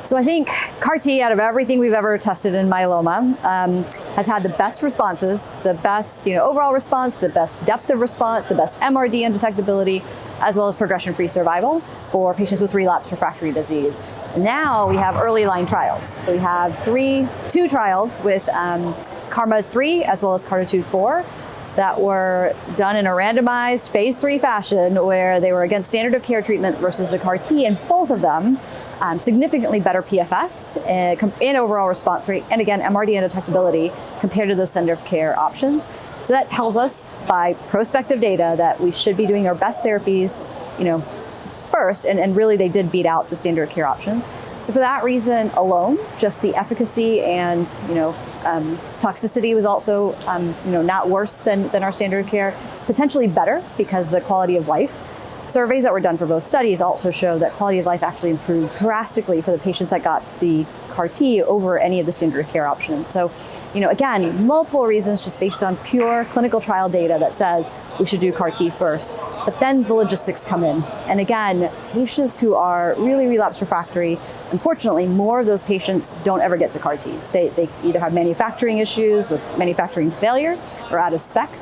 So I think CAR T, out of everything we've ever tested in myeloma, has had the best responses, the best overall response, the best depth of response, the best MRD undetectability, as well as progression-free survival for patients with relapsed refractory disease. Now we have early line trials. So we have two trials with KarMMa-3 as well as CARTITUDE-4 that were done in a randomized phase 3 fashion where they were against standard of care treatment versus the CAR T, and both of them significantly better PFS and overall response rate, and again, MRD undetectability compared to those standard of care options. So that tells us by prospective data that we should be doing our best therapies, first, and really they did beat out the standard of care options. So for that reason alone, just the efficacy and toxicity was also not worse than our standard of care, potentially better because the quality of life surveys that were done for both studies also show that quality of life actually improved drastically for the patients that got the CAR T over any of the standard of care options. So, again, multiple reasons just based on pure clinical trial data that says we should do CAR T first. But then the logistics come in. And again, patients who are really relapse refractory, unfortunately, more of those patients don't ever get to CAR T. They either have manufacturing issues with manufacturing failure or out of spec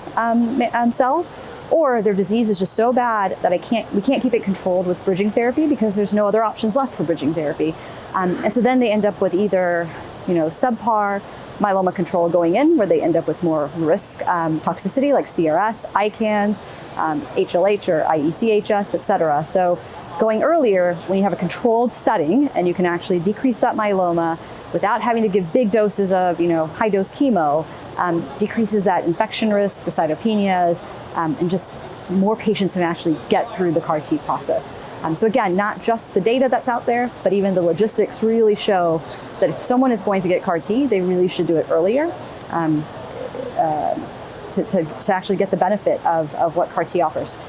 cells, or their disease is just so bad that we can't keep it controlled with bridging therapy because there's no other options left for bridging therapy. And so then they end up with either, subpar myeloma control going in, where they end up with more risk toxicity like CRS, ICANS, HLH or IECHS, et cetera. So going earlier, when you have a controlled setting and you can actually decrease that myeloma without having to give big doses of, high dose chemo, decreases that infection risk, the cytopenias, and just more patients can actually get through the CAR T process. So again, not just the data that's out there, but even the logistics really show that if someone is going to get CAR T, they really should do it earlier to actually get the benefit of what CAR T offers.